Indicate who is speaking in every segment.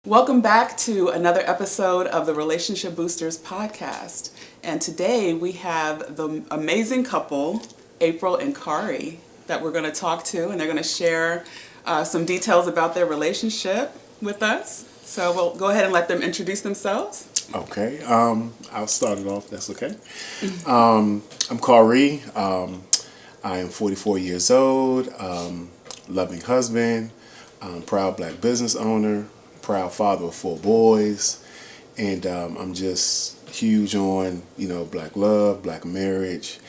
Speaker 1: Welcome back to another episode of the Relationship Boosters podcast. And today we have the amazing couple, April and Khari, that we're going to talk to, and they're going to share some details about their relationship with us. So we'll go ahead and let them introduce themselves.
Speaker 2: Okay, I'll start it off, that's okay. I'm Khari. I am 44 years old, loving husband, proud black business owner, proud father of 4 boys, and I'm just huge on, black love, black marriage.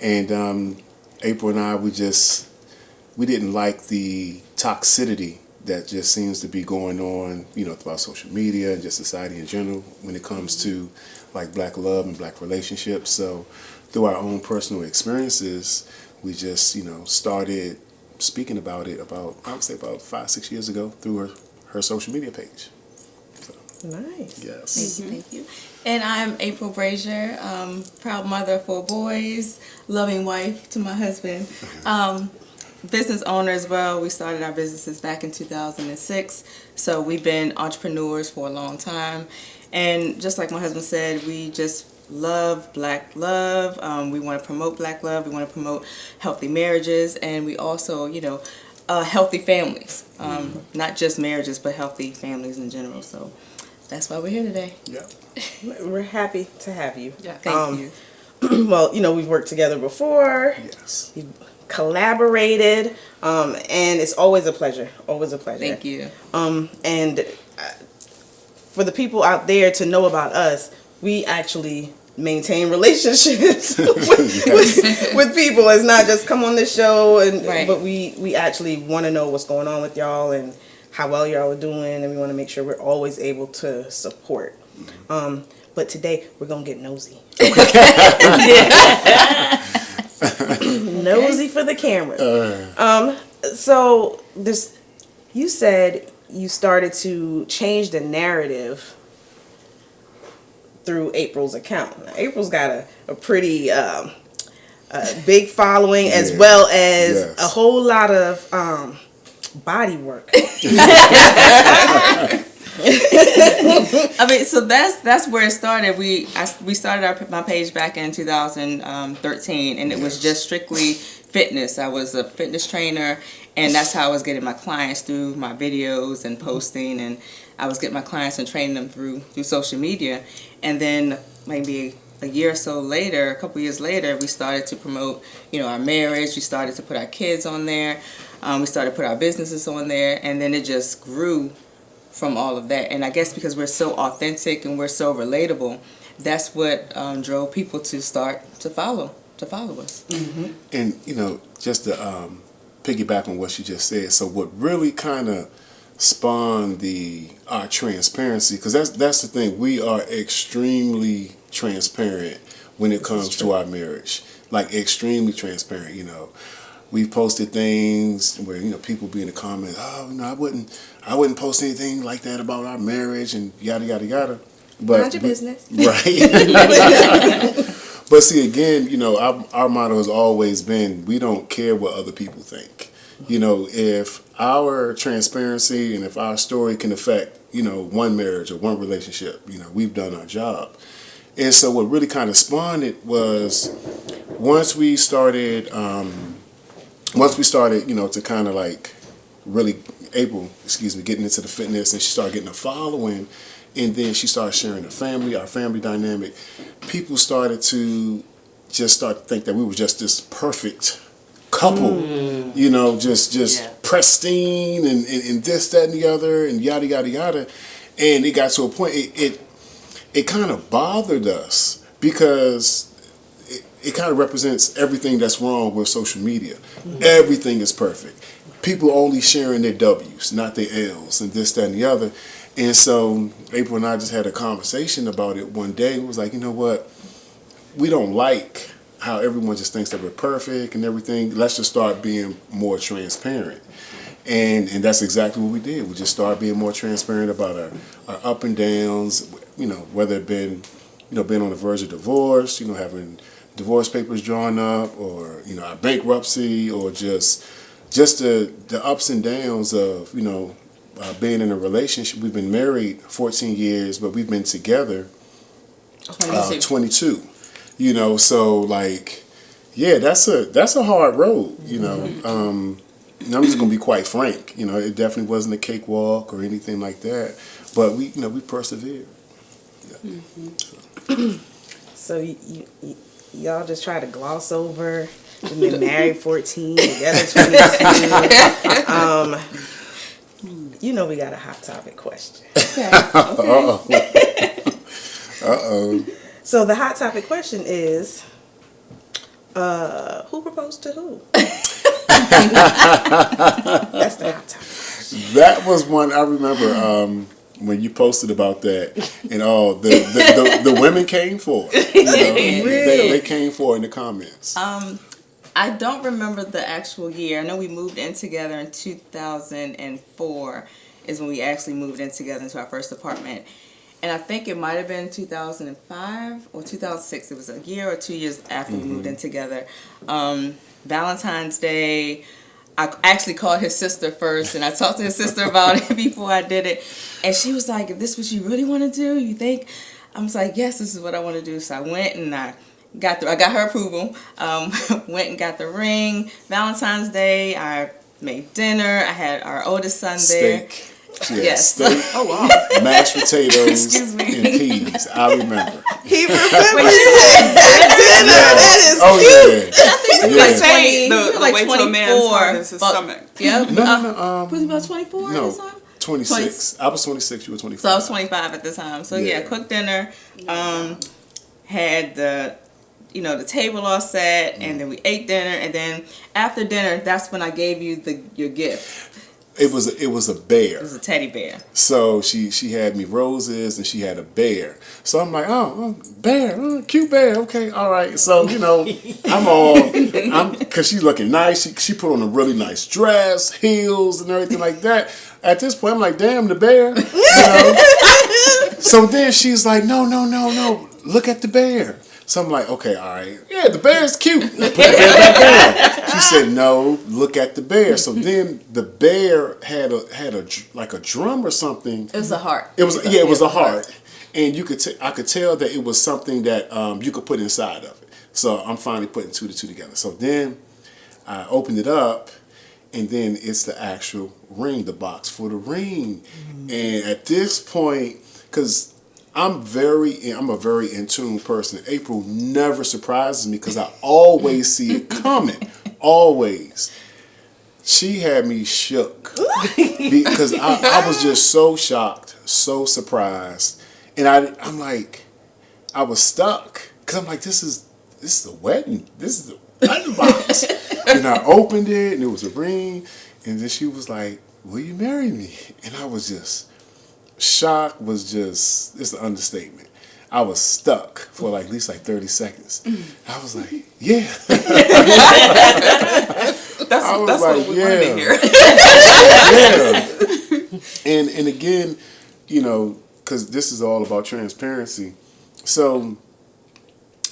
Speaker 2: And April and I, we didn't like the toxicity that just seems to be going on, throughout social media and just society in general when it comes to like black love and black relationships. So through our own personal experiences, we just, started speaking about it I would say about 5-6 years ago through her social media page. So,
Speaker 3: nice.
Speaker 2: Yes.
Speaker 4: Thank you. And I'm April Frazier, proud mother of 4 boys, loving wife to my husband. Business owner as well. We started our businesses back in 2006. So we've been entrepreneurs for a long time. And just like my husband said, we just love black love. We want to promote black love. We want to promote healthy marriages. And we also, healthy families. Not just marriages, but healthy families in general. So that's why we're here today.
Speaker 2: Yeah.
Speaker 3: We're happy to have you.
Speaker 1: Yeah.
Speaker 4: Thank you.
Speaker 3: Well, we've worked together before.
Speaker 2: Yes.
Speaker 3: We've collaborated, and it's always a pleasure. Always a pleasure.
Speaker 4: Thank you.
Speaker 3: And for the people out there to know about us, we actually maintain relationships with people. It's not just come on this show,
Speaker 4: Right.
Speaker 3: but we actually want to know what's going on with y'all and how well y'all are doing, and we want to make sure we're always able to support. But today we're gonna get nosy. Nosy for the camera. So you said you started to change the narrative through April's account. Now, April's got a pretty big following, as well as a whole lot of body work.
Speaker 4: I mean, so that's where it started. We started my page back in 2013, and it was just strictly fitness. I was a fitness trainer, and that's how I was getting my clients through my videos and posting, and I was getting my clients and training them through social media. And then maybe a year or so later, a couple years later, we started to promote, our marriage. We started to put our kids on there. We started to put our businesses on there, and then it just grew from all of that. And I guess because we're so authentic and we're so relatable, that's what drove people to start to follow us.
Speaker 3: Mm-hmm.
Speaker 2: And just to piggyback on what you just said, so what really kind of spawned our transparency, because that's the thing, we are extremely transparent when it comes to our marriage, like extremely transparent. We've posted things where people be in the comments, I wouldn't post anything like that about our marriage and yada yada yada. But
Speaker 3: mind your business,
Speaker 2: right? But see, again, our motto has always been, we don't care what other people think. If our transparency and if our story can affect one marriage or one relationship, we've done our job. And so what really kind of spawned it was once we started, to kind of like really, April, getting into the fitness, and she started getting a following, and then she started sharing our family dynamic, people started to just start to think that we were just this perfect couple, just pristine and this, that, and the other, and yada, yada, yada. And it got to a point, it kind of bothered us because it kind of represents everything that's wrong with social media. Mm-hmm. Everything is perfect. People only sharing their W's, not their L's, and this, that, and the other. And so April and I just had a conversation about it one day. It was like, you know what? We don't like how everyone just thinks that we're perfect and everything. Let's just start being more transparent. And that's exactly what we did. We just started being more transparent about our up and downs, whether it been, being on the verge of divorce, having divorce papers drawn up, or, our bankruptcy, or just the ups and downs of, being in a relationship. We've been married 14 years, but we've been together 22. You know, so like, yeah, that's a hard road. You know, and I'm just gonna be quite frank. You know, it definitely wasn't a cakewalk or anything like that, but we persevered. Yeah.
Speaker 3: So y'all just try to gloss over. We've been married 14, together 22. You know we got a hot topic question.
Speaker 4: Okay.
Speaker 2: Uh-oh.
Speaker 3: So the hot topic question is, who proposed to who? That's the hot topic question.
Speaker 2: That was one I remember when you posted about that, and all the women came for it. You know, they came for it in the comments.
Speaker 4: I don't remember the actual year. I know we moved in together in 2004 is when we actually moved in together into our first apartment. And I think it might have been 2005 or 2006. It was a year or 2 years after we moved in together. Valentine's Day, I actually called his sister first, and I talked to his sister about it before I did it. And she was like, "If this is what you really want to do, you think?" I was like, "Yes, this is what I want to do." So I went and I got her approval. Went and got the ring. Valentine's Day, I made dinner. I had our oldest son there.
Speaker 2: Steak. She had
Speaker 4: Yes.
Speaker 2: steak,
Speaker 3: Oh wow.
Speaker 2: mashed potatoes,
Speaker 4: Excuse me.
Speaker 2: and peas. I remember.
Speaker 3: He remembers
Speaker 4: When
Speaker 3: that is
Speaker 2: Oh
Speaker 3: cute.
Speaker 2: yeah.
Speaker 4: I think we were
Speaker 2: Yeah.
Speaker 4: like 20,
Speaker 1: The
Speaker 4: we were like
Speaker 1: way to a man's
Speaker 4: 24.
Speaker 1: heart is his stomach.
Speaker 4: Yeah.
Speaker 2: No.
Speaker 4: Was he about 24 at this
Speaker 2: No,
Speaker 4: time?
Speaker 2: 26. I was 26. You were 25.
Speaker 4: So I was 25 at the time. So yeah,
Speaker 2: Yeah.
Speaker 4: cooked dinner, had the table all set, and then we ate dinner, and then after dinner, that's when I gave you your gift.
Speaker 2: It was a bear.
Speaker 4: It was a teddy bear.
Speaker 2: So she had me roses and she had a bear. So I'm like, oh, bear, cute bear. Okay, all right. So because she's looking nice. She put on a really nice dress, heels, and everything like that. At this point, I'm like, damn, the bear. You know? So then she's like, no, look at the bear. So I'm like, okay, all right. Yeah, the bear's cute. Put the bear back down. She said, no, look at the bear. So then the bear had a like a drum or something.
Speaker 4: It was a heart.
Speaker 2: It was a heart, and I could tell that it was something that you could put inside of it. So I'm finally putting two to two together. So then I opened it up, and then it's the actual ring, the box for the ring. And at this point, because I'm a very in tune person. April never surprises me because I always see it coming. Always. She had me shook because I was just so shocked, so surprised, and I'm like, I was stuck because I'm like, this is the wedding. This is the wedding box. And I opened it, and it was a ring, and then she was like, "Will you marry me?" And I was just. Shock was just, it's an understatement. I was stuck for like at least 30 seconds. I was like, yeah.
Speaker 1: That's what we wanted to hear.
Speaker 2: Yeah. And again, because this is all about transparency. So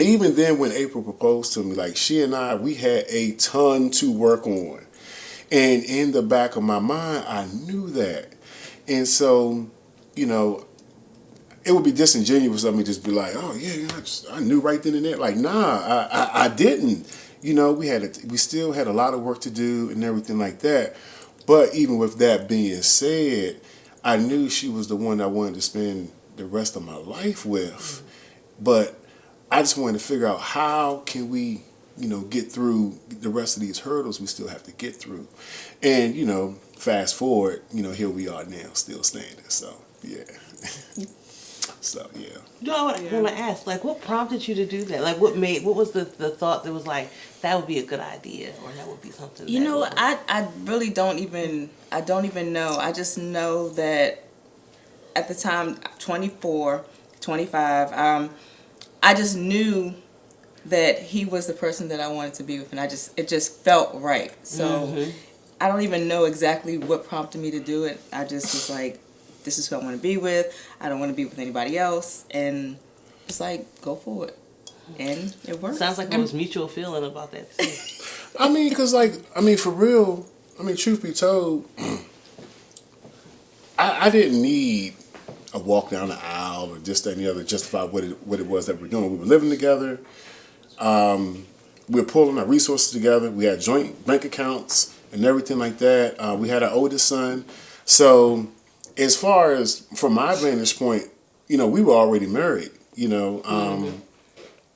Speaker 2: even then when April proposed to me, like she and we had a ton to work on. And in the back of my mind, I knew that. And so, it would be disingenuous of me just be like, oh yeah, I knew right then and there. Like, nah, I didn't. We still had a lot of work to do and everything like that. But even with that being said, I knew she was the one I wanted to spend the rest of my life with. But I just wanted to figure out how can we, get through the rest of these hurdles we still have to get through. And, fast forward, here we are now, still standing. So, yeah. So, yeah.
Speaker 5: I want to ask, what prompted you to do that? What was the thought that was like, that would be a good idea, or that would be something?
Speaker 4: I really don't even know. I just know that at the time, 24, 25, I just knew that he was the person that I wanted to be with, and it just felt right. So I don't even know exactly what prompted me to do it. I just was like, this is who I want to be with. I don't want to be with anybody else, and it's like, go for it. And it worked.
Speaker 5: Sounds like there was mutual feeling about that too.
Speaker 2: Because for real, truth be told, I didn't need a walk down the aisle or this, that, and the other to justify what it was that we're doing. We were living together. We were pulling our resources together. We had joint bank accounts and everything like that. We had our oldest son. So as far as from my vantage point, we were already married.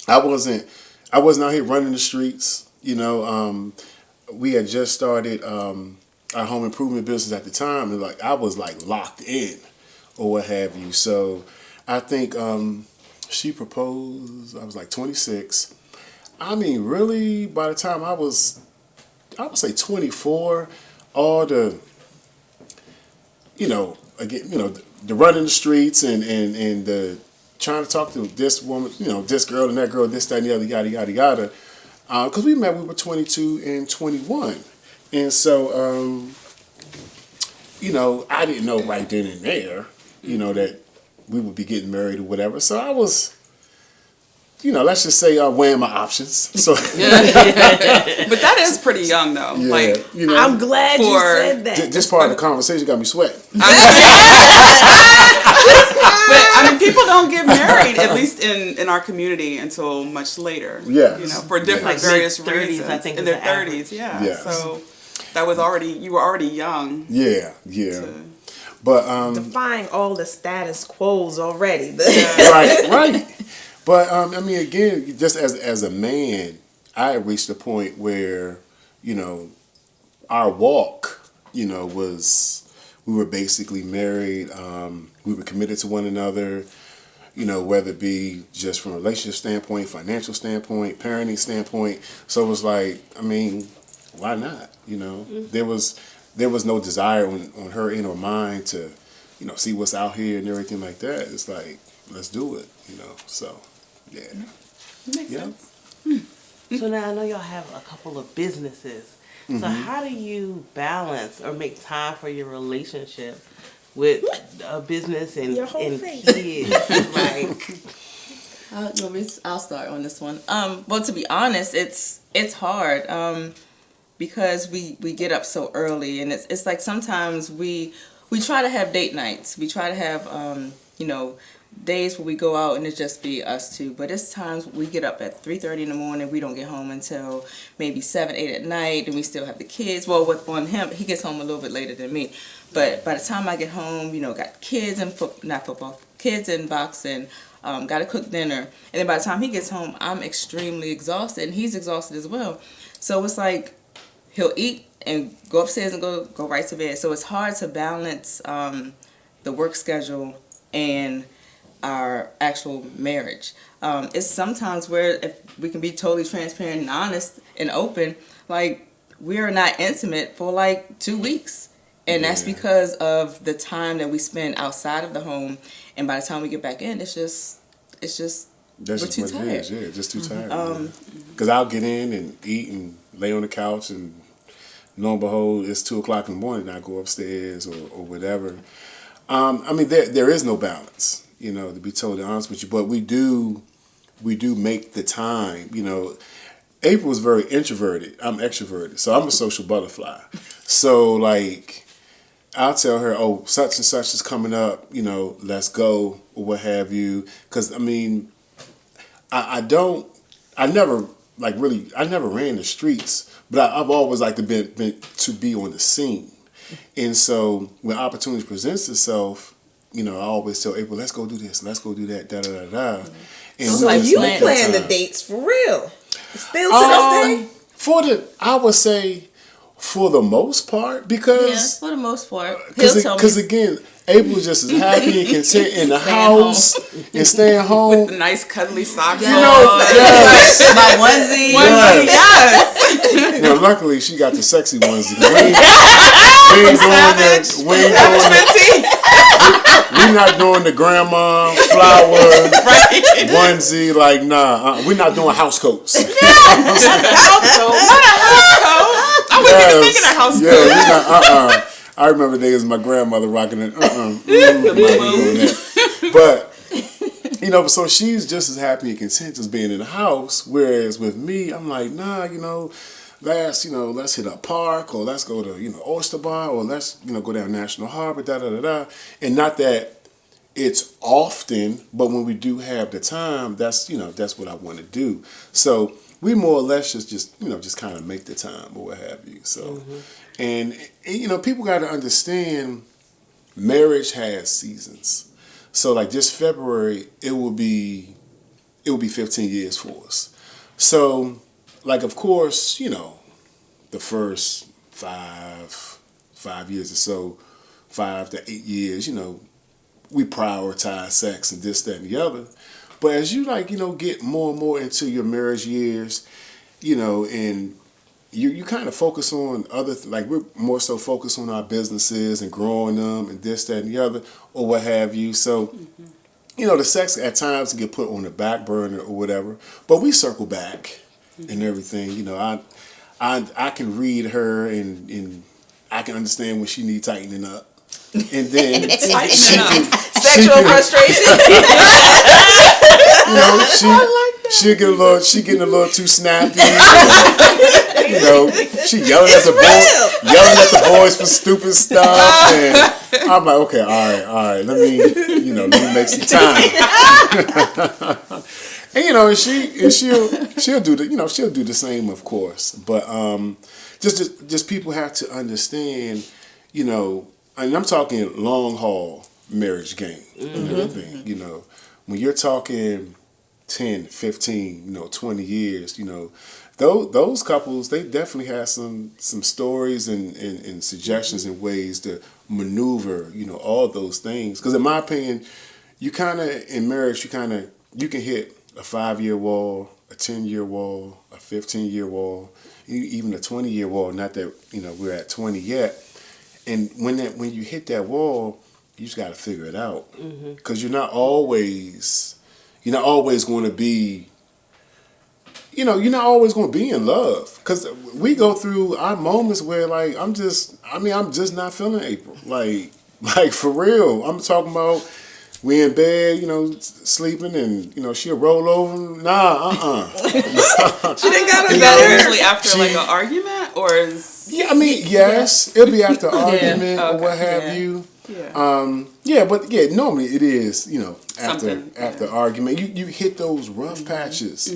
Speaker 2: I wasn't out here running the streets. We had just started our home improvement business at the time, and I was locked in or what have you. So I think she proposed. I was 26. I mean, really, by the time I would say 24, all the, the running the streets and the trying to talk to this woman, this girl and that girl, this, that, and the other, yada, yada, yada. Because we were 22 and 21. And so, I didn't know right then and there, that we would be getting married or whatever. So I was, let's just say weighing my options. So,
Speaker 1: But that is pretty young, though.
Speaker 2: Yeah,
Speaker 3: I'm glad you said that.
Speaker 2: This part of the conversation got me sweating.
Speaker 1: But people don't get married, at least in our community, until much later.
Speaker 2: Yeah.
Speaker 1: For different various
Speaker 5: mid-30s,
Speaker 1: reasons.
Speaker 5: I think,
Speaker 1: in
Speaker 5: is
Speaker 1: their
Speaker 5: the average.
Speaker 1: 30s, yeah.
Speaker 2: Yes.
Speaker 1: So that was you were already young.
Speaker 2: Yeah. But
Speaker 3: Defying all the status quos already.
Speaker 2: right. But again, just as a man, I reached a point where, our walk, was we were basically married. We were committed to one another, whether it be just from a relationship standpoint, financial standpoint, parenting standpoint. So it was why not? There was no desire on her end or mine to, see what's out here and everything like that. It's let's do it, So, yeah.
Speaker 1: Makes sense.
Speaker 5: So now I know y'all have a couple of businesses. So how do you balance or make time for your relationship with a business and
Speaker 3: Your whole face.
Speaker 5: kids?
Speaker 4: I'll start on this one. Well, to be honest, it's hard because we get up so early, and it's sometimes we try to have date nights. We try to have days where we go out and it just be us two. But it's times we get up at 3:30 in the morning. We don't get home until maybe 7, 8 at night, and we still have the kids. Well, on him, he gets home a little bit later than me. But by the time I get home, got kids and kids in boxing, got to cook dinner. And then by the time he gets home, I'm extremely exhausted, and he's exhausted as well. So it's he'll eat and go upstairs and go right to bed. So it's hard to balance the work schedule and our actual marriage. It's sometimes where, if we can be totally transparent and honest and open, we are not intimate for 2 weeks. And that's because of the time that we spend outside of the home. And by the time we get back in, it's just we're too tired.
Speaker 2: It is, yeah, just too tired. Because I'll get in and eat and lay on the couch, and lo and behold, it's 2 o'clock in the morning, and I go upstairs or whatever. There is no balance, to be totally honest with you. But we do make the time. April is very introverted. I'm extroverted, so I'm a social butterfly. So I'll tell her, oh, such and such is coming up. Let's go or what have you. Because I never ran the streets, but I've always been to be on the scene. And so when opportunity presents itself, I always tell April, let's go do this, let's go do that, da da da da. And
Speaker 3: So you plan the dates for real? Still to this day?
Speaker 2: I would say for the most part, because
Speaker 4: Yeah, for the most part. He'll tell me.
Speaker 2: Because again, April's just as happy and content in the house and staying home.
Speaker 1: With the nice cuddly socks on.
Speaker 2: Yes.
Speaker 4: My onesie.
Speaker 1: Yes.
Speaker 2: Now, luckily, she got the sexy onesie. We're not doing the grandma flower onesie. We're not doing house coats.
Speaker 1: Not a house coat. I wasn't even thinking of house coat.
Speaker 2: Yeah, I remember days my grandmother rocking it. But so she's just as happy and content as being in the house. Whereas with me, I'm nah, let's hit a park, or let's go to, Oyster Bar, or let's, go down National Harbor, da-da-da-da. And not that it's often, but when we do have the time, that's what I want to do. So we more or less just kind of make the time or what have you. So, and people got to understand marriage has seasons. So like this February, it will be 15 years for us. So like, of course, the first 5 years or so, 5 to 8 years, we prioritize sex and this, that, and the other. But as you get more and more into your marriage years, and you kind of focus on like we're more so focused on our businesses and growing them and this, that, and the other, or what have you. So, the sex at times can get put on the back burner or whatever, but we circle back and everything. I can read her and I can understand when she needs tightening up. And then
Speaker 3: sexual frustration.
Speaker 2: She getting a little too snappy. She yelling at the boys for stupid stuff, and I'm like, okay, all right, let me make some time. And she'll do the same, of course. But just people have to understand, and I'm talking long haul marriage game and everything. When you're talking 10, 15, 20 years, those couples, they definitely have some stories and suggestions and ways to maneuver, all those things. Because in my opinion, you kind of, in marriage, you can hit a 5-year wall, a 10-year wall, a 15-year wall, even a 20-year wall. Not that, we're at 20 yet. And when you hit that wall, you just got to figure it out. Because you're not always going to be, you're not always going to be in love. Because we go through our moments where, like, I'm just not feeling April. Like for real. I'm talking about we in bed, sleeping, and, she'll roll over. Nah,
Speaker 3: She didn't got
Speaker 1: Is that usually after like an argument, or is?
Speaker 2: Yeah, yes, it'll be after argument or what have you. Yeah. But normally it is, after argument, you hit those rough patches.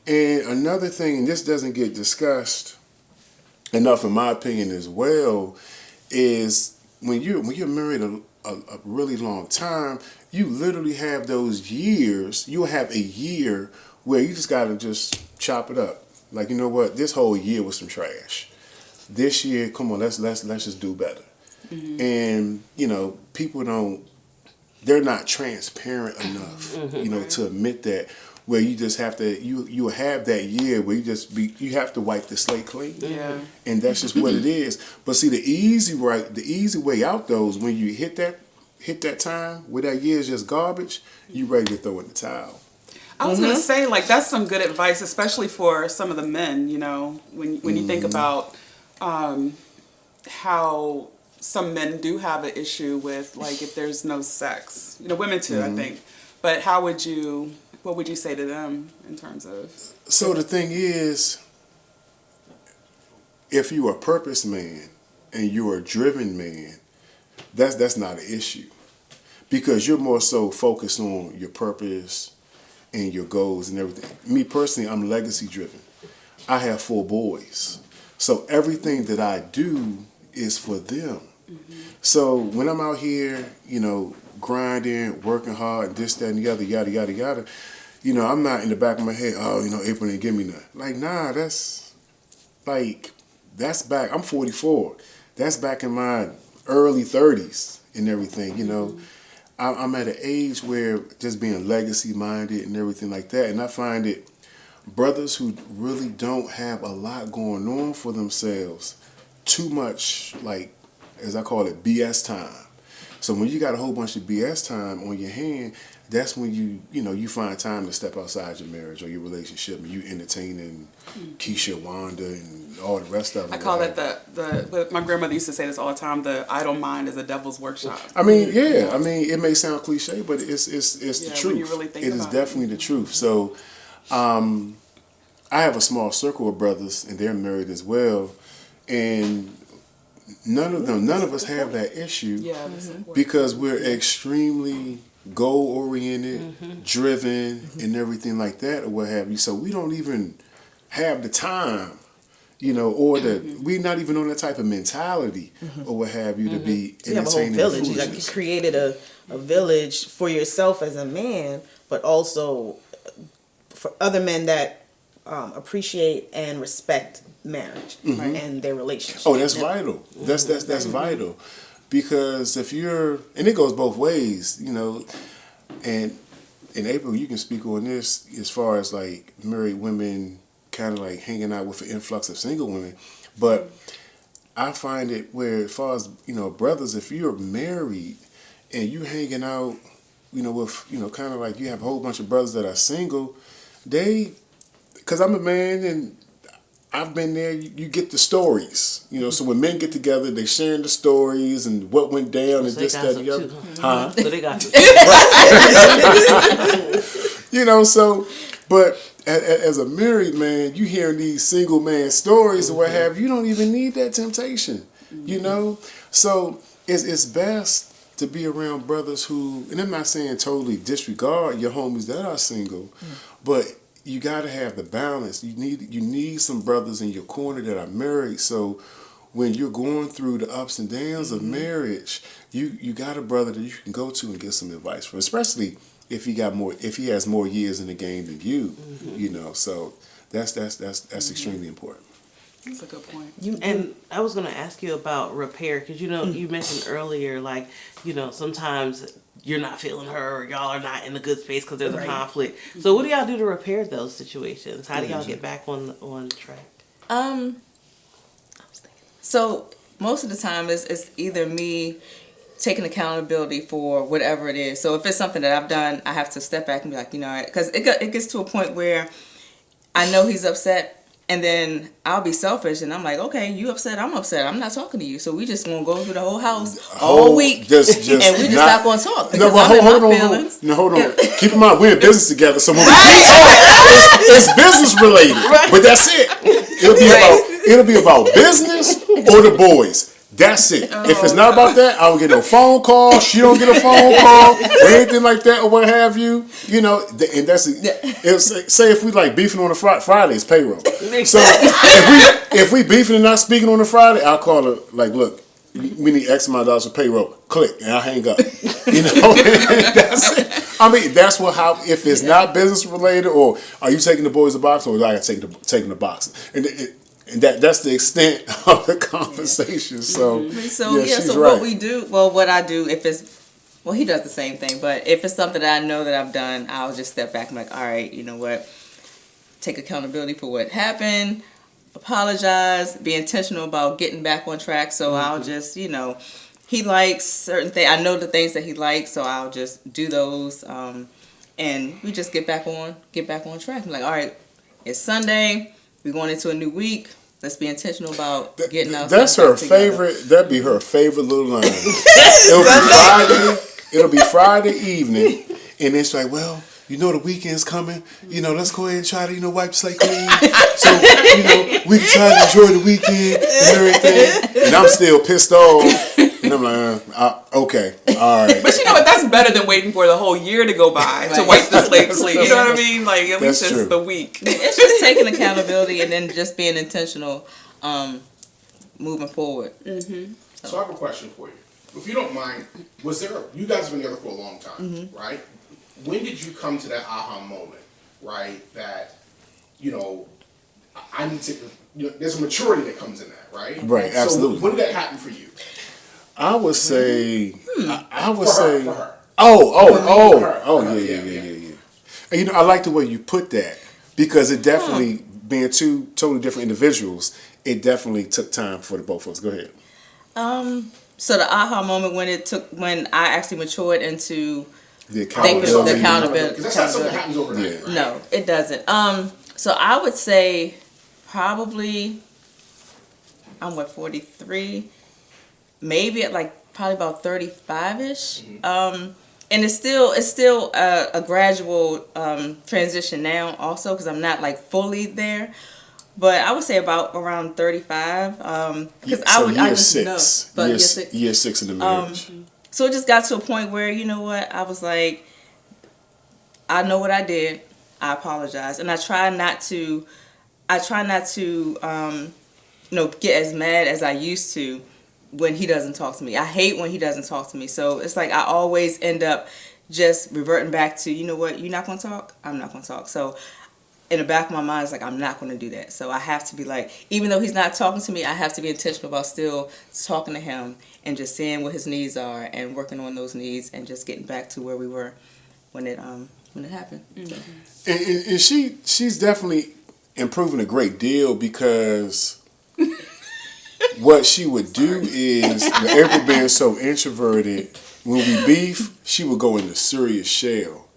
Speaker 2: And another thing, and this doesn't get discussed enough in my opinion as well, is when you're married a really long time, you literally have those years. You'll have a year where you just gotta just chop it up. Like, you know what, this whole year was some trash. This year, come on, let's just do better. And people they're not transparent enough, to admit that. Where you just have to, you have that year where you have to wipe the slate clean.
Speaker 1: Yeah.
Speaker 2: And that's just what it is. But see, the easy way out though is when you hit that time where that year is just garbage, you ready to throw in the towel.
Speaker 1: I was gonna say, like, that's some good advice, especially for some of the men. When you think about how some men do have an issue with, like, if there's no sex. Women too, I think. But what would you say to them in terms of?
Speaker 2: So the thing is, if you're a purpose man and you're a driven man, that's not an issue, because you're more so focused on your purpose and your goals and everything. Me personally, I'm legacy driven. I have 4 boys, so everything that I do is for them. So when I'm out here, grinding, working hard, this, that, and the other, yada, yada, yada, I'm not in the back of my head, April didn't give me nothing. Like, nah, that's back, I'm 44. That's back in my early 30s and everything, I'm at an age where just being legacy minded and everything like that. And I find it, brothers who really don't have a lot going on for themselves, too much, like, as I call it, BS time. So when you got a whole bunch of BS time on your hand, that's when you find time to step outside your marriage or your relationship, and you entertaining Keisha, Wanda, and all the rest of them.
Speaker 1: I call it my grandmother used to say this all the time, the idle mind is a devil's workshop.
Speaker 2: I mean, it may sound cliche, but it's the truth.
Speaker 1: When you really think
Speaker 2: it is definitely the truth. So I have a small circle of brothers, and they're married as well, and none of us have that issue because we're extremely goal oriented, driven, and everything like that, or what have you. So we don't even have the time, or we're not even on that type of mentality, or what have you, to be
Speaker 3: You have a whole
Speaker 2: entertaining
Speaker 3: village. You
Speaker 2: foolishness.
Speaker 3: created a village for yourself as a man, but also for other men that appreciate and respect marriage and their relationship.
Speaker 2: Oh, that's vital. That's vital, because if you're, and it goes both ways, and in April you can speak on this as far as like married women kind of like hanging out with an influx of single women, but I find it where as far as brothers, if you're married and you hanging out, with kind of like you have a whole bunch of brothers that are single, because I'm a man and I've been there. You get the stories, So when men get together, they sharing the stories and what went down and this, that, and the other.
Speaker 5: So they got
Speaker 2: So, but as a married man, you hearing these single man stories or what have you. You don't even need that temptation, So it's best to be around brothers who, and I'm not saying totally disregard your homies that are single, but you got to have the balance. You need some brothers in your corner that are married. So when you're going through the ups and downs of marriage, you got a brother that you can go to and get some advice from, especially if he has more years in the game than you. So that's extremely important.
Speaker 1: That's a good point.
Speaker 5: And I was going to ask you about repair, because you mentioned earlier, like, sometimes you're not feeling her, or y'all are not in a good space because there's a conflict. So what do y'all do to repair those situations? How do y'all get back on track?
Speaker 4: So most of the time it's either me taking accountability for whatever it is. So if it's something that I've done, I have to step back and be like, because it gets to a point where I know he's upset. And then I'll be selfish, and I'm like, okay, you upset, I'm upset. I'm not talking to you. So we just gonna go through the whole house all week, and we just not gonna talk.
Speaker 2: No, but hold on. Keep in mind, we're in business together, so when we talk, it's business related. But that's it. It'll be about business or the boys. That's it. If it's not about that, I don't get no phone call. She don't get a phone call or anything like that or what have you. And that's say if we like beefing on a Friday, it's payroll. So if we beefing and not speaking on a Friday, I'll call her like, look, we need X amount of dollars for payroll. Click, and I'll hang up. That's it. I mean, that's if it's not business related, or are you taking the boys to box, or I got to take the box, and that's the extent of the conversation. So she's right.
Speaker 4: What I do, if it's, he does the same thing, but if it's something that I know that I've done, I'll just step back and be like, all right, you know what, take accountability for what happened, apologize, be intentional about getting back on track. So I'll just, he likes certain things. I know the things that he likes, so I'll just do those, and we just get back on track. I'm like, all right, it's Sunday, we're going into a new week. Let's be intentional about getting out.
Speaker 2: That's her favorite. That'd be her favorite little line. It'll be Friday evening, and it's like, well, the weekend's coming. Let's go ahead and try to, wipe the slate clean. So, we can try to enjoy the weekend and everything. And I'm still pissed off. And I'm like, okay, all right.
Speaker 1: But you know what? That's better than waiting for the whole year to go by to wipe the slate clean. You know what I mean? Like, at least it's the week.
Speaker 4: It's just taking accountability and then just being intentional, moving forward.
Speaker 6: Mm-hmm. So I have a question for you. If you don't mind, you guys have been together for a long time, right? When did you come to that aha moment, right? That, I need to, there's a maturity that comes in that, right?
Speaker 2: Right, absolutely.
Speaker 6: So when did that happen for you?
Speaker 2: I would say, I would
Speaker 6: For
Speaker 2: say,
Speaker 6: her.
Speaker 2: Yeah. And, I like the way you put that, because it definitely, being two totally different individuals, it definitely took time for the both of us. Go ahead.
Speaker 4: So the aha moment when I actually matured into
Speaker 2: the accountability.
Speaker 6: Because that's not something that happens overnight, right?
Speaker 4: No, it doesn't. So I would say probably, I'm 43, maybe at probably about 35-ish. and it's still a gradual transition now also, because I'm not like fully there, but I would say about around 35, because I just know. But
Speaker 2: year six in the marriage.
Speaker 4: So it just got to a point where, you know what, I was like, I know what I did, I apologize, and I try not to get as mad as I used to when he doesn't talk to me. I hate when he doesn't talk to me. So it's like I always end up just reverting back to, you know what, you're not going to talk? I'm not going to talk. So in the back of my mind, it's like, I'm not going to do that. So I have to be like, even though he's not talking to me, I have to be intentional about still talking to him and just seeing what his needs are and working on those needs and just getting back to where we were when it happened.
Speaker 1: Mm-hmm.
Speaker 2: And she's definitely improving a great deal, because what she would do is, with April being so introverted, when we beef, she would go into serious shell.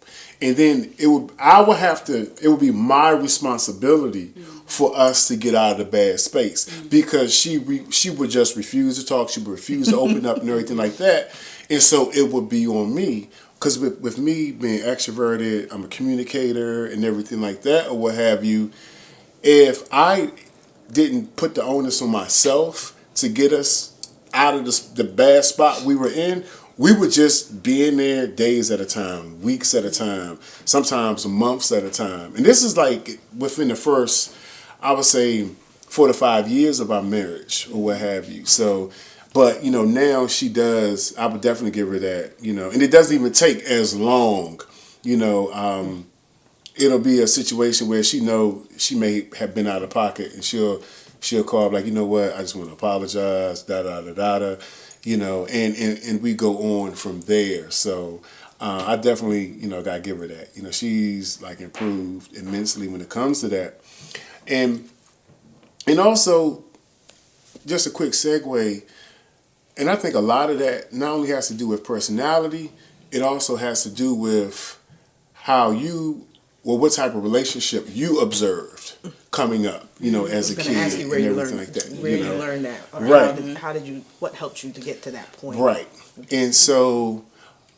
Speaker 2: And then it would be my responsibility for us to get out of the bad space, because she would just refuse to talk. She would refuse to open up and everything like that. And so it would be on me, because with me being extroverted, I'm a communicator and everything like that, or what have you. If I didn't put the onus on myself to get us out of the bad spot we were in, we would just be in there days at a time, weeks at a time, sometimes months at a time. And this is like within the first, I would say, 4 to 5 years of our marriage or what have you. So, but, now she does, I would definitely give her that, and it doesn't even take as long, it'll be a situation where she may have been out of pocket, and she'll call up like, you know what, I just want to apologize, and we go on from there. So I definitely, gotta give her that. She's like improved immensely when it comes to that. And also, just a quick segue, and I think a lot of that not only has to do with personality, it also has to do with what type of relationship you observed coming up, as a kid
Speaker 3: ask you where
Speaker 2: and
Speaker 3: you
Speaker 2: everything
Speaker 3: learned,
Speaker 2: like that.
Speaker 3: where you learned that, or
Speaker 2: Right.
Speaker 3: how did you? What helped you to get to that point?
Speaker 2: Right. And so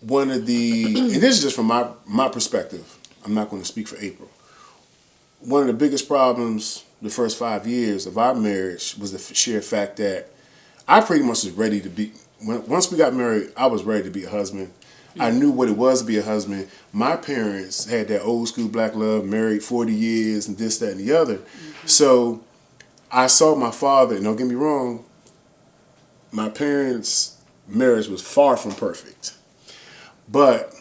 Speaker 2: and this is just from my perspective, I'm not going to speak for April. One of the biggest problems the first 5 years of our marriage was the sheer fact that I pretty much was ready to be, once we got married, I was ready to be a husband. I knew what it was to be a husband. My parents had that old school black love, married 40 years and this, that, and the other. Mm-hmm. So I saw my father, and don't get me wrong, my parents' marriage was far from perfect. But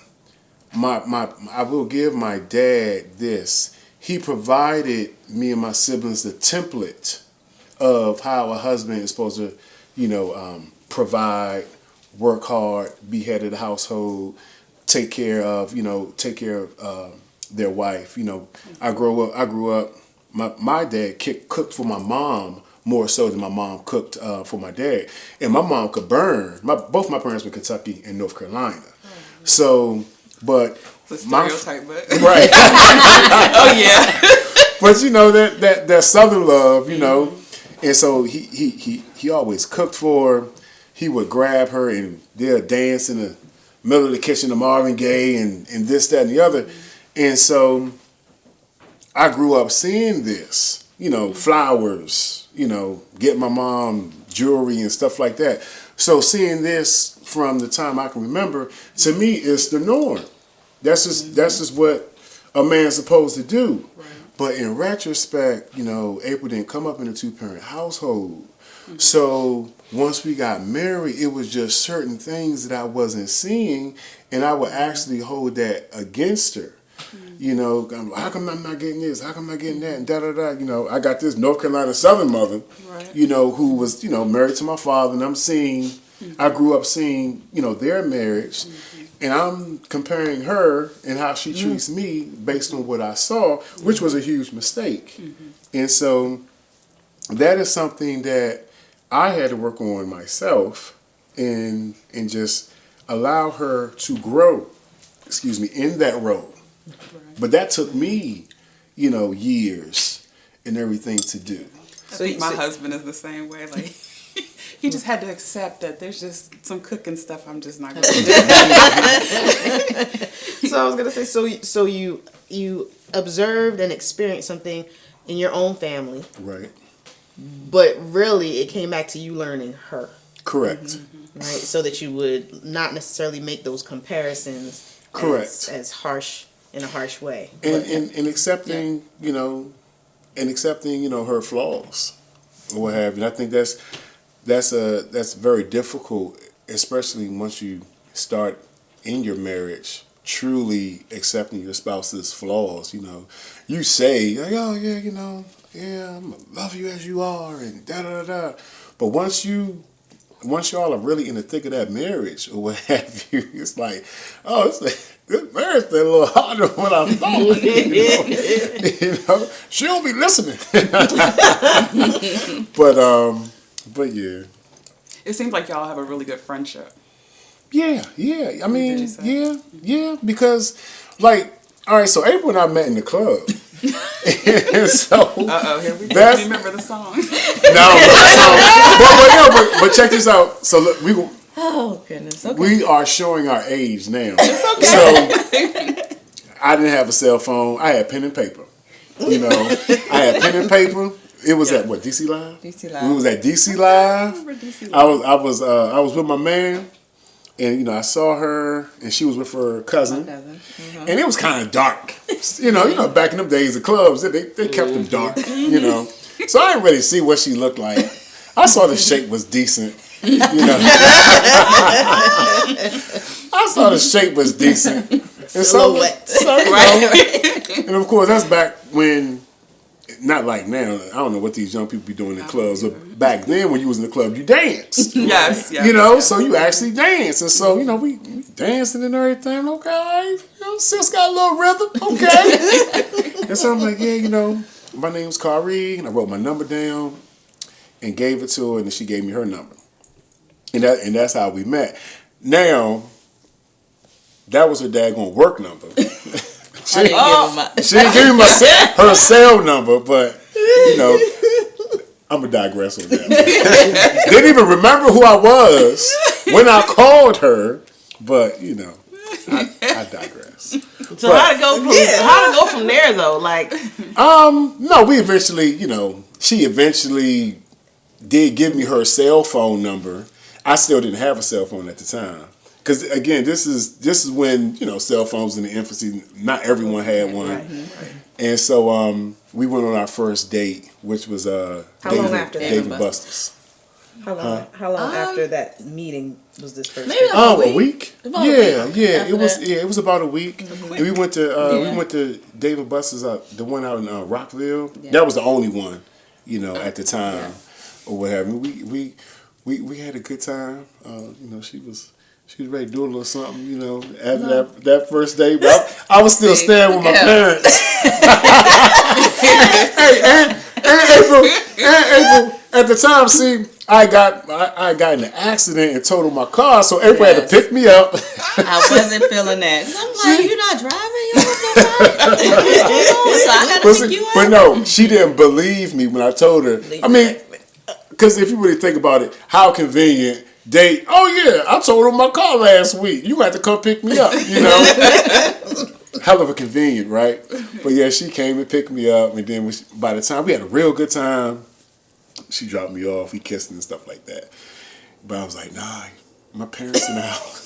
Speaker 2: I will give my dad this. He provided me and my siblings the template of how a husband is supposed to, provide, work hard, be head of the household, take care of their wife. I grew up. My dad cooked for my mom more so than my mom cooked for my dad, and my mom could burn. Both my parents were Kentucky and North Carolina, so but
Speaker 1: it's a stereotype, but
Speaker 2: right.
Speaker 1: Oh yeah.
Speaker 2: But that Southern love, and so he always cooked for her. He would grab her and they'll dance in the middle of the kitchen to Marvin Gaye and this, that, and the other. And so I grew up seeing this, flowers, get my mom jewelry and stuff like that. So seeing this from the time I can remember, to me, it's the norm. That's just what a man's supposed to do. Right. But in retrospect, April didn't come up in a 2-parent household. Mm-hmm. So once we got married, it was just certain things that I wasn't seeing, and I would actually hold that against her. Mm-hmm. How come I'm not getting this? How come I'm not getting that? And da-da-da. I got this North Carolina Southern mother, right. Who was, married to my father, and I'm seeing, mm-hmm. I grew up seeing, their marriage, mm-hmm. and I'm comparing her and how she treats mm-hmm. me based on what I saw, which was a huge mistake. Mm-hmm. And so that is something that I had to work on myself and just allow her to grow, in that role. Right. But that took me, years and everything to do.
Speaker 1: I think my husband is the same way. Like, he just had to accept that there's just some cooking stuff I'm just not going to do.
Speaker 3: So I was gonna say, so you observed and experienced something in your own family,
Speaker 2: Right.
Speaker 3: but really it came back to you learning her,
Speaker 2: Correct.
Speaker 3: right? So that you would not necessarily make those comparisons.
Speaker 2: Correct.
Speaker 3: As harsh in a harsh way.
Speaker 2: And accepting, her flaws or what have you. And I think that's very difficult, especially once you start in your marriage truly accepting your spouse's flaws. You say, oh yeah, I'm gonna love you as you are, and da da da. But once y'all are really in the thick of that marriage or what have you, it's like, oh, this marriage is a little harder than what I thought. She'll be listening. but yeah.
Speaker 1: It seems like y'all have a really good friendship.
Speaker 2: Yeah. I mean,
Speaker 1: Did you say?
Speaker 2: yeah. Because, all right, so April and I met in the club. And so,
Speaker 1: Here we go.
Speaker 2: That's-
Speaker 1: Remember the song?
Speaker 2: but check this out. So look,
Speaker 4: Oh goodness. Okay.
Speaker 2: we are showing our age now. So I didn't have a cell phone. I had pen and paper. I had pen and paper. It was at what, DC Live?
Speaker 4: DC Live.
Speaker 2: We was at DC Live.
Speaker 1: I remember DC
Speaker 2: I was with my man, and I saw her, and she was with her cousin, and it was kind of dark. Back in them days, the clubs they kept them dark. So I didn't really see what she looked like. I saw the shape was decent. I saw the shape was decent. And
Speaker 3: Silhouette.
Speaker 2: And of course, that's back when. Not like now. I don't know what these young people be doing in clubs, but back then when you was in the club, you danced.
Speaker 1: Yes.
Speaker 2: So you actually danced, and so we dancing and everything. Okay, sis got a little rhythm. Okay, and so I'm like, my name's Khari, and I wrote my number down and gave it to her, and then she gave me her number, and that's how we met. Now, that was her daggone work number. She didn't give me her cell number, but I'm gonna digress on that. Didn't even remember who I was when I called her, but I digress.
Speaker 5: So how to go from there though? Like,
Speaker 2: no, we eventually, she eventually did give me her cell phone number. I still didn't have a cell phone at the time. Because again, this is when cell phones in the infancy. Not everyone had one, right. And so we went on our first date, which was
Speaker 3: How long after that?
Speaker 2: David Buster's.
Speaker 3: How long after that meeting was this first?
Speaker 4: Maybe
Speaker 3: date?
Speaker 4: like
Speaker 2: A week.
Speaker 4: About
Speaker 2: Yeah.
Speaker 4: a week
Speaker 2: It was about a week. And we went to David Buster's, the one out in Rockville.
Speaker 4: Yeah.
Speaker 2: That was the only one, at the time, or what have you. We had a good time. She was ready to do a little something, after that first day. But I was still staying with my parents. April, at the time, see, I got in an accident and totaled my car, so April had to pick me up.
Speaker 4: I wasn't feeling that. So I'm like, you're not driving? So I got to pick you up?
Speaker 2: But no, she didn't believe me when I told her. I mean, because if you really think about it, how convenient. Oh yeah, I told her my car last week. You had to come pick me up, Hell of a convenient, right? But yeah, she came and picked me up, and then by the time we had a real good time, she dropped me off. We kissed and stuff like that. But I was like, nah, my parents in the house.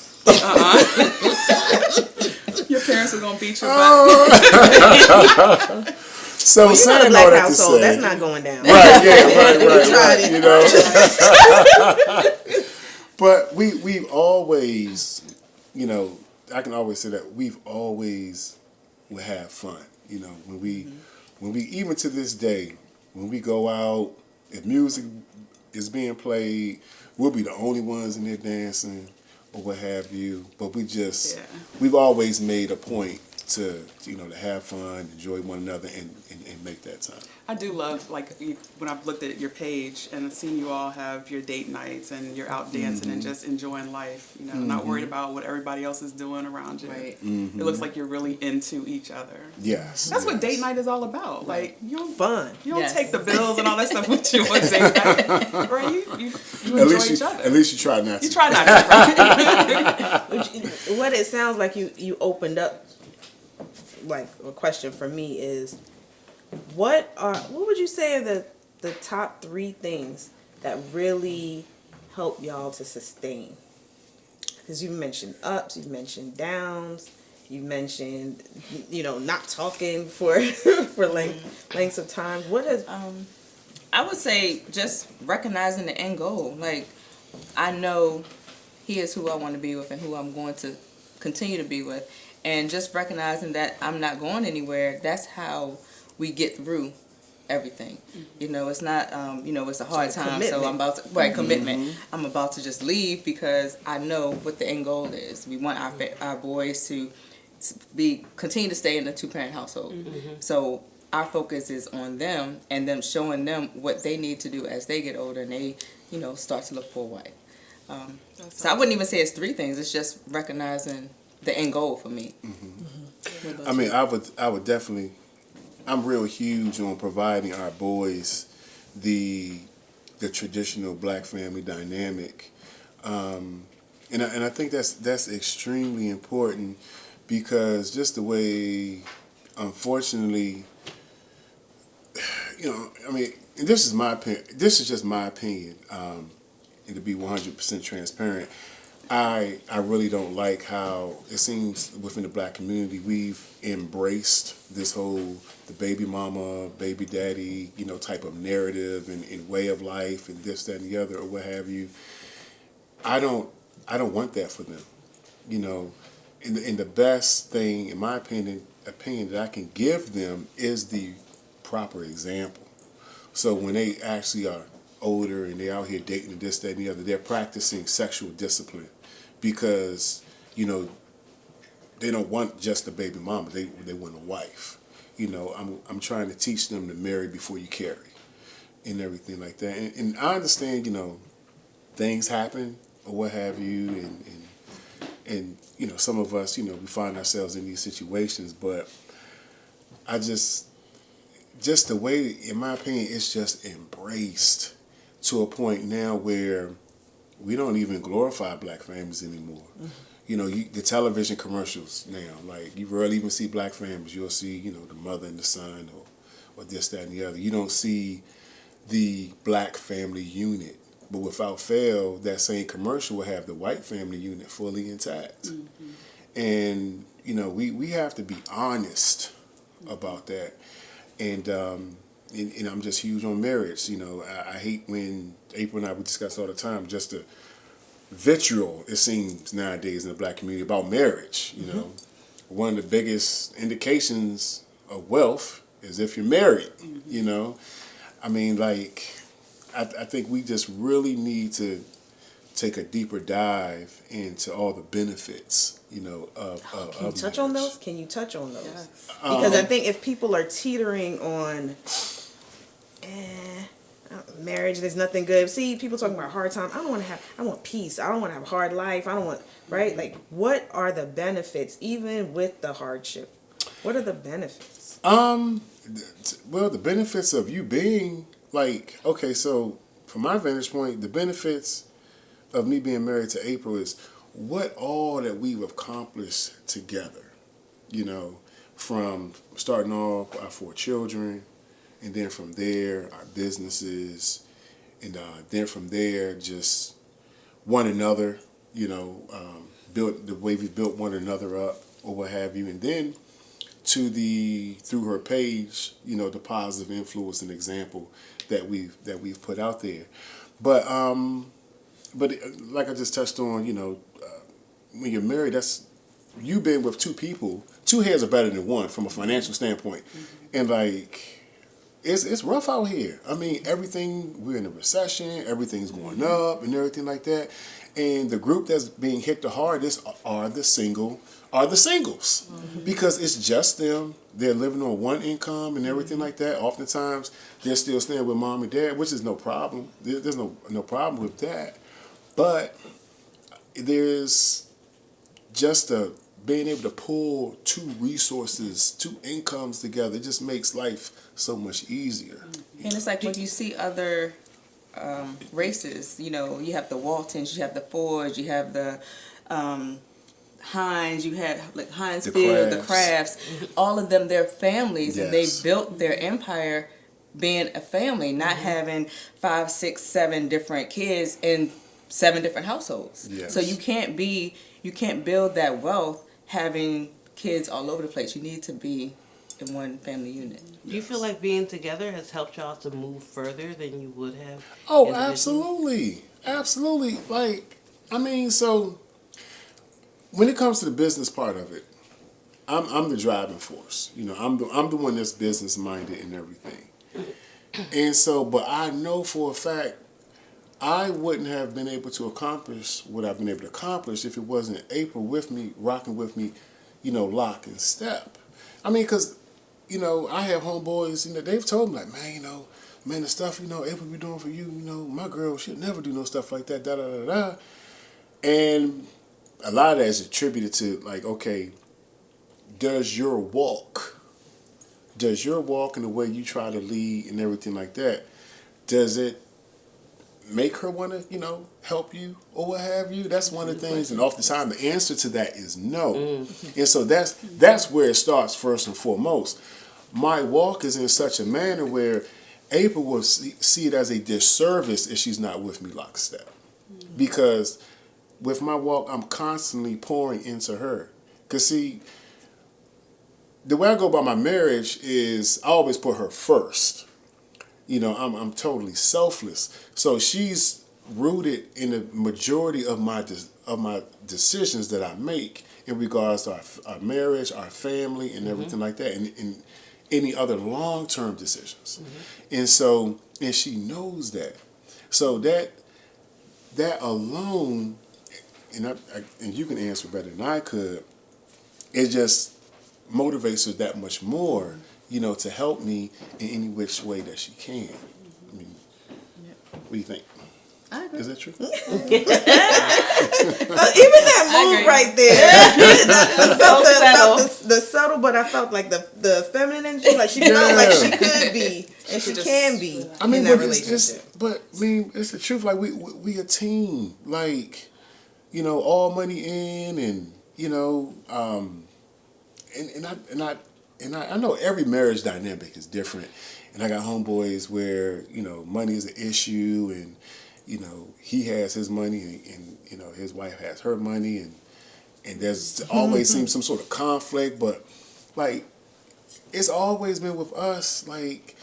Speaker 1: Your parents were gonna beat your butt.
Speaker 2: So
Speaker 3: Well,
Speaker 2: saying
Speaker 3: a black
Speaker 2: all that to
Speaker 3: household.
Speaker 2: say,
Speaker 3: That's not going down.
Speaker 2: right? Yeah, right.
Speaker 3: Tried it.
Speaker 2: But we've always, I can always say that we've always would have fun. When we even to this day, when we go out, if music is being played, we'll be the only ones in there dancing or what have you. But we've always made a point to have fun, enjoy one another, and make that time.
Speaker 1: I do love, like, when I've looked at your page and seen you all have your date nights and you're out dancing and just enjoying life, not worried about what everybody else is doing around you.
Speaker 4: Right.
Speaker 1: It looks like you're really into each other.
Speaker 2: Yes.
Speaker 1: That's what date night is all about. Like, you don't
Speaker 3: Fun.
Speaker 1: You don't take the bills and all that stuff with you on date night, right? You
Speaker 2: At
Speaker 1: enjoy
Speaker 2: least
Speaker 1: each other.
Speaker 2: At least you try not to.
Speaker 1: You try not to, right?
Speaker 3: What it sounds like you opened up, like, a question for me is, what would you say are the top 3 things that really help y'all to sustain? Because you mentioned ups, you mentioned downs, you mentioned not talking for lengths of time. What is
Speaker 4: I would say just recognizing the end goal. Like, I know he is who I want to be with and who I'm going to continue to be with. And just recognizing that I'm not going anywhere, that's how we get through everything. It's not, it's a hard time. So I'm about to, commitment. I'm about to just leave because I know what the end goal is. We want our boys to continue to stay in a 2-parent household. So our focus is on them and them showing them what they need to do as they get older and they, start to look for a wife. So I wouldn't even say it's 3 things. It's just recognizing the end goal for me.
Speaker 2: I mean, I would definitely. I'm real huge on providing our boys the traditional black family dynamic, and I think that's extremely important because just the way, unfortunately, I mean, this is my opinion. This is just my opinion, and to be 100% transparent. I really don't like how it seems within the black community we've embraced this whole the baby mama, baby daddy, type of narrative and way of life and this, that, and the other or what have you. I don't want that for them. And the best thing, in my opinion that I can give them is the proper example. So when they actually are older and they're out here dating and this, that, and the other, they're practicing sexual discipline. Because, they don't want just a baby mama. They want a wife. I'm trying to teach them to marry before you carry and everything like that. And I understand, things happen or what have you. And some of us, we find ourselves in these situations. But I just the way, in my opinion, it's just embraced to a point now where we don't even glorify black families anymore. The television commercials now, like you rarely even see black families. You'll see, the mother and the son or this, that, and the other. You don't see the black family unit. But without fail, that same commercial will have the white family unit fully intact. And, we have to be honest about that. And I'm just huge on marriage. I hate when April and I, we discuss all the time, just the vitriol, it seems, nowadays in the black community about marriage. One of the biggest indications of wealth is if you're married, I mean, like, I think we just really need to take a deeper dive into all the benefits, of
Speaker 3: Can you touch on those?
Speaker 1: Yes.
Speaker 3: Because I think if people are teetering on marriage, there's nothing good. See, people talking about hard time. I want peace. I don't want to have a hard life. I don't want, right? Like, what are the benefits, even with the hardship? What are the benefits?
Speaker 2: Well, the benefits of you being, like, okay, so from my vantage point, the benefits of me being married to April is what all that we've accomplished together, from starting off our 4 children, and then from there, our businesses, and then from there, just one another, built the way we built one another up, or what have you, and then through her page, the positive influence and example that we've put out there, but like I just touched on, when you're married, that's you being with 2 people. 2 heads are better than one from a financial standpoint, and like. It's rough out here. I mean, we're in a recession, everything's going up and everything like that. And the group that's being hit the hardest are the singles. because it's just them. They're living on one income and everything like that. Oftentimes, they're still staying with mom and dad, which is no problem. There's no problem with that. But there's just being able to pull two resources, two incomes together. It just makes life so much easier.
Speaker 4: And it's like when you see other races, you know, you have the Waltons, you have the Fords, you have the Hines, you have like Hinesfield, the Crafts, all of them, they're families, and they built their empire being a family, not having 5, 6, 7 different kids in 7 different households.
Speaker 2: Yes.
Speaker 4: So you can't build that wealth having kids all over the place. You need to be in one family unit.
Speaker 5: Do you feel like being together has helped y'all to move further than you would have?
Speaker 2: Oh,
Speaker 5: individually?
Speaker 2: absolutely. Like, I mean, so when it comes to the business part of it, I'm the driving force. You know, I'm the one that's business minded and everything. And so, but I know for a fact I wouldn't have been able to accomplish what I've been able to accomplish if it wasn't April with me, rocking with me, you know, lock and step. I mean, because, you know, I have homeboys, you know, they've told me, like, man, you know, the stuff, you know, April be doing for you, you know, my girl, she'll never do no stuff like that, da-da-da-da. And a lot of that is attributed to, like, okay, does your walk and the way you try to lead and everything like that, does it make her want to, you know, help you or what have you? That's one of the things, and oftentimes the answer to that is no. And so that's where it starts first and foremost. My walk is in such a manner where April will see it as a disservice if she's not with me lockstep. Because with my walk, I'm constantly pouring into her. Because see, the way I go about my marriage is I always put her first. You know, I'm totally selfless. So she's rooted in the majority of my decisions that I make in regards to our marriage, our family, and everything like that, and any other long-term decisions. And so, and she knows that. So that alone, and you can answer better than I could, it just motivates her that much more, you know, to help me in any which way that she can. I mean, what do you think?
Speaker 3: I agree.
Speaker 2: Is that true?
Speaker 3: Even that move right there. I felt the subtle, but I felt like the feminine energy, like she felt like she could be, and she can be.
Speaker 2: I mean,
Speaker 3: in that
Speaker 2: but
Speaker 3: relationship.
Speaker 2: it's the truth. Like we a team. Like, you know, all money in, and you know, and I know every marriage dynamic is different, and I got homeboys where, you know, money is an issue, and you know, he has his money, and you know, his wife has her money, and there's always seems some sort of conflict. But like, it's always been with us, like,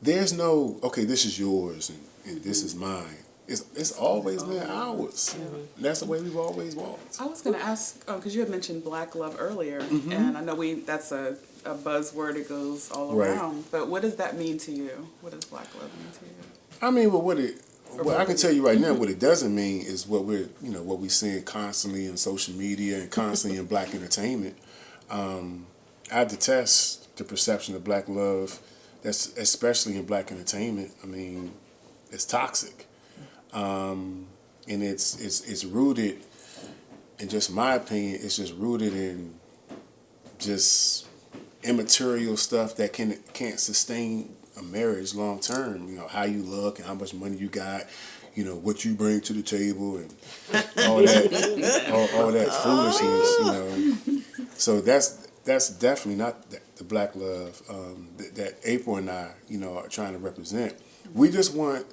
Speaker 2: there's no, okay, this is yours and this is mine. It's always been ours. And that's the way we've always walked.
Speaker 1: I was going to ask, because you had mentioned Black love earlier, and I know that's a buzzword that goes all around. But what does that mean to you? What does Black love mean to you?
Speaker 2: I mean, well, I can tell you right now, what it doesn't mean is what we're seeing constantly in social media and constantly in Black entertainment. I detest the perception of Black love, that's especially in Black entertainment. I mean, it's toxic. And it's rooted, in just my opinion, it's just rooted in just immaterial stuff that can't sustain a marriage long term. You know, how you look and how much money you got, you know, what you bring to the table, and all that foolishness, you know. So that's definitely not the Black love that April and I, you know, are trying to represent. We just want,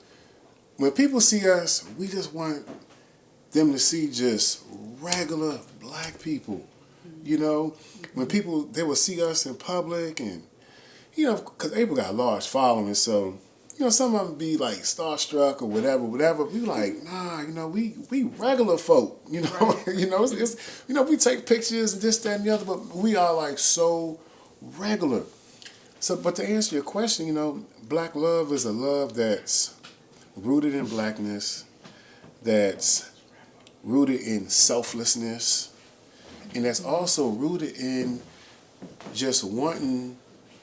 Speaker 2: when people see us, we just want them to see just regular Black people. You know, when people, they will see us in public, and, you know, because April got a large following, so, you know, some of them be like starstruck or whatever. We like, nah, you know, we regular folk, you know. Right. You know, it's you know, we take pictures and this, that, and the other, but we are like so regular. So, but to answer your question, you know, Black love is a love that's rooted in Blackness, that's rooted in selflessness, and that's also rooted in just wanting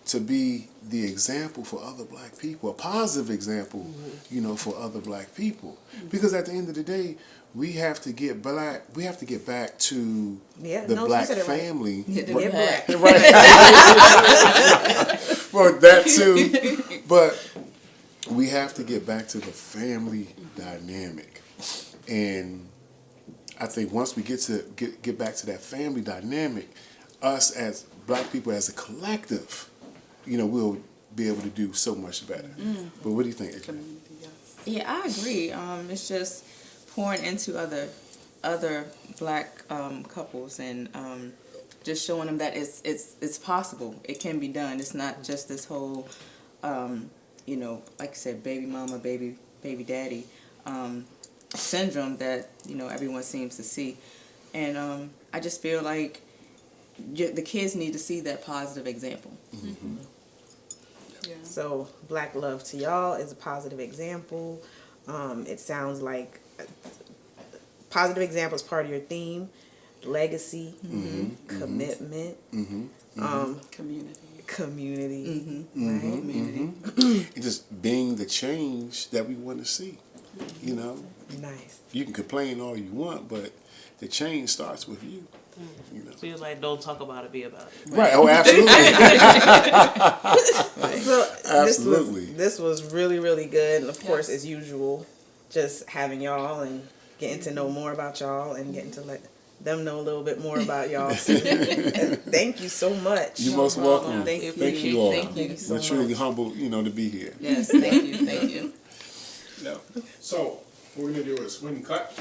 Speaker 2: to be the example for other black people, a positive example, for other black people. Because at the end of the day, we have to get back to the black family.
Speaker 3: Get black.
Speaker 2: Right. Well, that too. But we have to get back to the family dynamic. And I think once we get back to that family dynamic, us as black people as a collective, we'll be able to do so much better. But what do you think, April?
Speaker 4: Yeah, I agree. It's just pouring into other black couples and just showing them that it's possible. It can be done. It's not just this whole, like I said, baby mama, baby daddy syndrome that everyone seems to see. And I just feel like the kids need to see that positive example.
Speaker 2: Mm-hmm.
Speaker 1: Yeah.
Speaker 3: So black love to y'all is a positive example. It sounds like positive example is part of your theme. Legacy, commitment, community, right?
Speaker 2: And just being the change that we want to see.
Speaker 3: Nice.
Speaker 2: You can complain all you want, but the change starts with you.
Speaker 5: So he was like, don't talk about it, be about it.
Speaker 2: Right. Oh, absolutely.
Speaker 3: So
Speaker 2: Absolutely.
Speaker 3: This was really, really good. And of course, as usual, just having y'all and getting to know more about y'all and getting to let them know a little bit more about y'all. So, thank you so much.
Speaker 2: You're most welcome.
Speaker 4: Thank you.
Speaker 2: Thank you all.
Speaker 4: Thank you
Speaker 3: so
Speaker 2: We're truly
Speaker 3: much.
Speaker 2: humbled, to be here.
Speaker 4: Yes, thank you.
Speaker 6: So what we're gonna do is we're gonna cut.